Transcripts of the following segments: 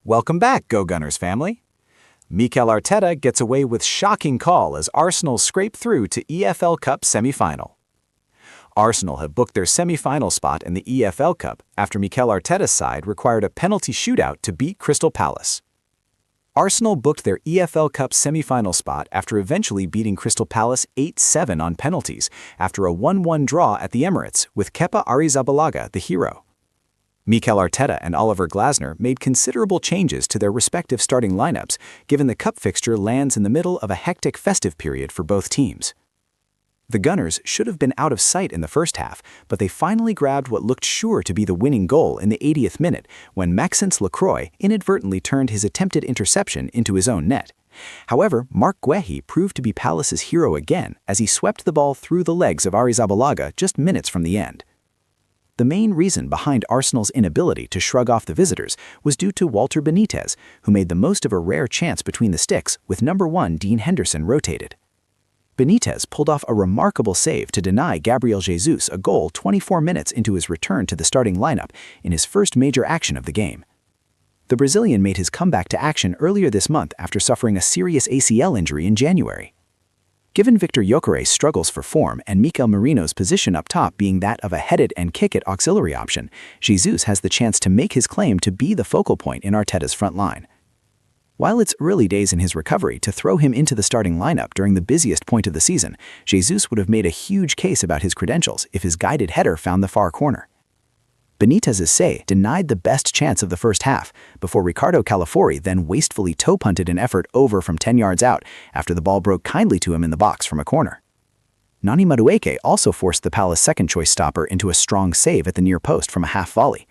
Welcome back, Go Gunners family. Mikel Arteta gets away with shocking call as Arsenal scrape through to EFL Cup semi-final. Arsenal have booked their semi-final spot in the EFL Cup after Mikel Arteta's side required a penalty shootout to beat Crystal Palace. Arsenal booked their EFL Cup semi-final spot after eventually beating Crystal Palace 8-7 on penalties after a 1-1 draw at the Emirates with Kepa Arrizabalaga the hero. Mikel Arteta and Oliver Glasner made considerable changes to their respective starting lineups, given the cup fixture lands in the middle of a hectic festive period for both teams. The Gunners should have been out of sight in the first half, but they finally grabbed what looked sure to be the winning goal in the 80th minute when Maxence Lacroix inadvertently turned his attempted interception into his own net. However, Marc Guehi proved to be Palace's hero again as he swept the ball through the legs of Arrizabalaga just minutes from the end. The main reason behind Arsenal's inability to shrug off the visitors was due to Walter Benitez, who made the most of a rare chance between the sticks with number 1 Dean Henderson rotated. Benitez pulled off a remarkable save to deny Gabriel Jesus a goal 24 minutes into his return to the starting lineup in his first major action of the game. The Brazilian made his comeback to action earlier this month after suffering a serious ACL injury in January. Given Victor Gyökeres's struggles for form and Mikel Merino's position up top being that of a headed and kick-it auxiliary option, Jesus has the chance to make his claim to be the focal point in Arteta's front line. While it's early days in his recovery to throw him into the starting lineup during the busiest point of the season, Jesus would have made a huge case about his credentials if his guided header found the far corner. Benitez's say denied the best chance of the first half before Ricardo Calafori then wastefully toe-punted an effort over from 10 yards out after the ball broke kindly to him in the box from a corner. Nani Madueke also forced the Palace second-choice stopper into a strong save at the near post from a half volley.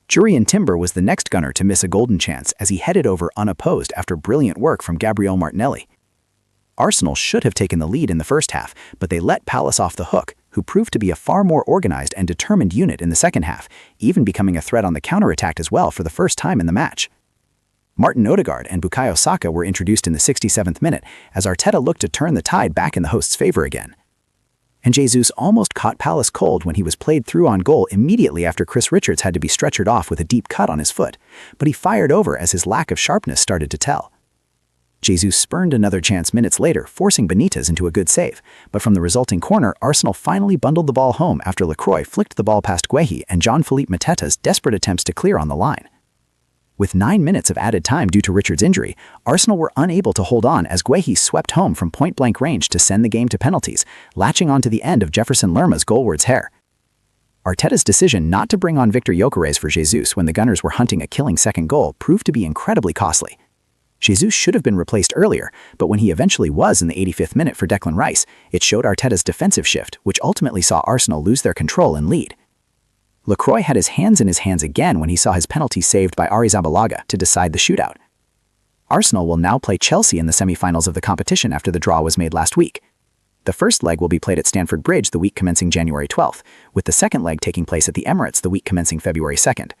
Jurrien Timber was the next gunner to miss a golden chance as he headed over unopposed after brilliant work from Gabriel Martinelli. Arsenal should have taken the lead in the first half, but they let Palace off the hook, who proved to be a far more organized and determined unit in the second half, even becoming a threat on the counterattack as well for the first time in the match. Martin Odegaard and Bukayo Saka were introduced in the 67th minute as Arteta looked to turn the tide back in the host's favor again. And Jesus almost caught Palace cold when he was played through on goal immediately after Chris Richards had to be stretchered off with a deep cut on his foot, but he fired over as his lack of sharpness started to tell. Jesus spurned another chance minutes later, forcing Benitez into a good save, but from the resulting corner, Arsenal finally bundled the ball home after Lacroix flicked the ball past Guehi and Jean-Philippe Mateta's desperate attempts to clear on the line. With 9 minutes of added time due to Richards' injury, Arsenal were unable to hold on as Guehi swept home from point-blank range to send the game to penalties, latching onto the end of Jefferson Lerma's goalward's hair. Arteta's decision not to bring on Victor Gyökeres for Jesus when the Gunners were hunting a killing second goal proved to be incredibly costly. Jesus should have been replaced earlier, but when he eventually was in the 85th minute for Declan Rice, it showed Arteta's defensive shift, which ultimately saw Arsenal lose their control and lead. Lacroix had his hands in his hands again when he saw his penalty saved by Arrizabalaga to decide the shootout. Arsenal will now play Chelsea in the semi-finals of the competition after the draw was made last week. The first leg will be played at Stamford Bridge the week commencing January 12th, with the second leg taking place at the Emirates the week commencing February 2nd.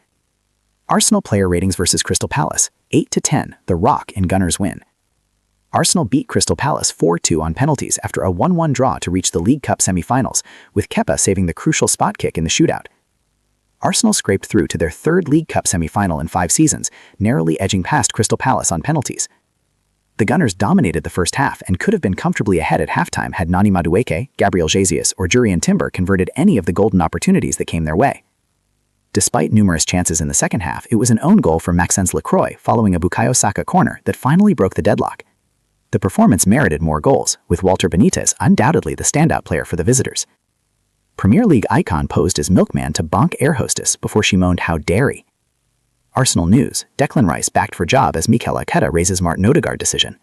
Arsenal player ratings versus Crystal Palace, 8-10, the Rock and Gunners win. Arsenal beat Crystal Palace 4-2 on penalties after a 1-1 draw to reach the League Cup semi-finals, with Kepa saving the crucial spot kick in the shootout. Arsenal scraped through to their third League Cup semi-final in 5 seasons, narrowly edging past Crystal Palace on penalties. The Gunners dominated the first half and could have been comfortably ahead at halftime had Nani Madueke, Gabriel Jesus, or Jurrien Timber converted any of the golden opportunities that came their way. Despite numerous chances in the second half, it was an own goal from Maxence Lacroix following a Bukayo Saka corner that finally broke the deadlock. The performance merited more goals, with Walter Benitez undoubtedly the standout player for the visitors. Premier League icon posed as milkman to bonk air hostess before she moaned how dare he. Arsenal news, Declan Rice backed for job as Mikel Arteta raises Martin Odegaard decision.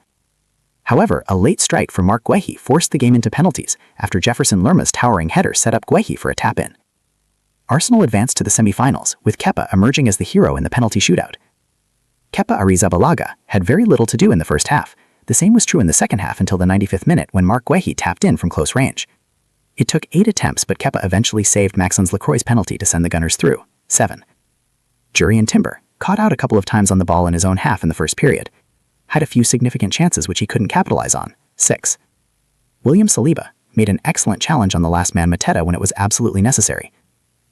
However, a late strike from Marc Guehi forced the game into penalties after Jefferson Lerma's towering header set up Guehi for a tap-in. Arsenal advanced to the semi-finals, with Kepa emerging as the hero in the penalty shootout. Kepa Arrizabalaga had very little to do in the first half. The same was true in the second half until the 95th minute when Marc Guehi tapped in from close range. It took 8 attempts, but Kepa eventually saved Maxence Lacroix's penalty to send the Gunners through, 7. Jurrien Timber caught out a couple of times on the ball in his own half in the first period. Had a few significant chances which he couldn't capitalize on, 6. William Saliba made an excellent challenge on the last man Mateta when it was absolutely necessary.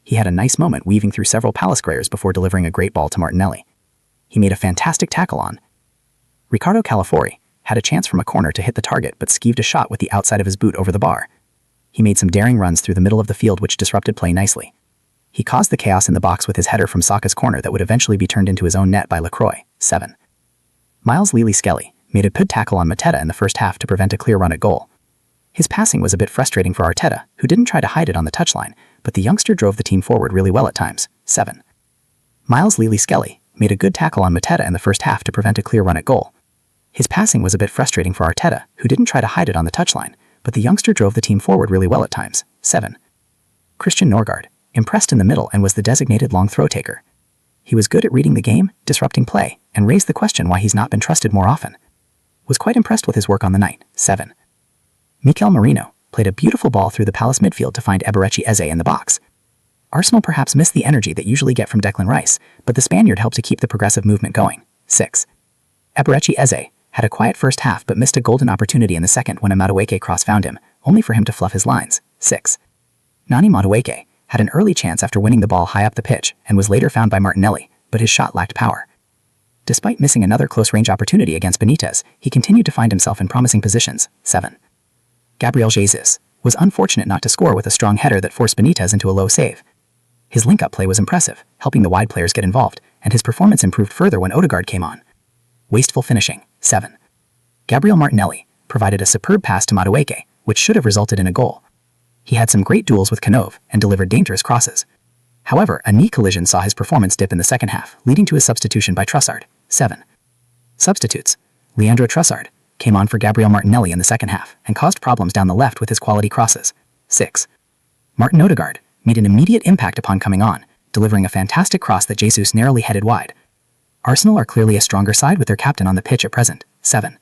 He had a nice moment weaving through several Palace players before delivering a great ball to Martinelli. he made a fantastic tackle on. Ricardo Calafori had a chance from a corner to hit the target but skeeved a shot with the outside of his boot over the bar. He made some daring runs through the middle of the field which disrupted play nicely. He caused the chaos in the box with his header from Saka's corner that would eventually be turned into his own net by Lacroix. 7. Miles Lily-Skelly made a good tackle on Mateta in the first half to prevent a clear run at goal. His passing was a bit frustrating for Arteta, who didn't try to hide it on the touchline, but the youngster drove the team forward really well at times. 7. Miles Lily-Skelly made a good tackle on Mateta in the first half to prevent a clear run at goal. His passing was a bit frustrating for Arteta, who didn't try to hide it on the touchline, but the youngster drove the team forward really well at times. 7. Christian Norgard impressed in the middle and was the designated long throw taker. He was good at reading the game, disrupting play, and raised the question why he's not been trusted more often. Was quite impressed with his work on the night. 7. Mikel Merino played a beautiful ball through the Palace midfield to find Eberechi Eze in the box. Arsenal perhaps missed the energy that usually get from Declan Rice, but the Spaniard helped to keep the progressive movement going. 6. Eberechi Eze had a quiet first half but missed a golden opportunity in the second when a Madueke cross found him, only for him to fluff his lines. 6. Nani Madueke had an early chance after winning the ball high up the pitch and was later found by Martinelli, but his shot lacked power. Despite missing another close-range opportunity against Benitez, he continued to find himself in promising positions. 7. Gabriel Jesus was unfortunate not to score with a strong header that forced Benitez into a low save. His link-up play was impressive, helping the wide players get involved, and his performance improved further when Odegaard came on. Wasteful finishing. 7. Gabriel Martinelli provided a superb pass to Madueke, which should have resulted in a goal. He had some great duels with Canove and delivered dangerous crosses. However, a knee collision saw his performance dip in the second half, leading to his substitution by Trossard. 7. Substitutes. Leandro Trossard came on for Gabriel Martinelli in the second half and caused problems down the left with his quality crosses. 6. Martin Odegaard made an immediate impact upon coming on, delivering a fantastic cross that Jesus narrowly headed wide. Arsenal are clearly a stronger side with their captain on the pitch at present. 7.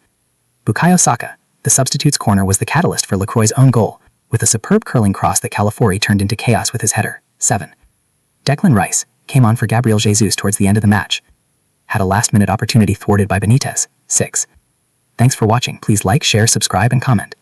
Bukayo Saka, the substitute's corner, was the catalyst for Lacroix's own goal, with a superb curling cross that Calafori turned into chaos with his header. 7. Declan Rice came on for Gabriel Jesus towards the end of the match. Had a last-minute opportunity thwarted by Benitez. 6. Thanks for watching. Please like, share, subscribe, and comment.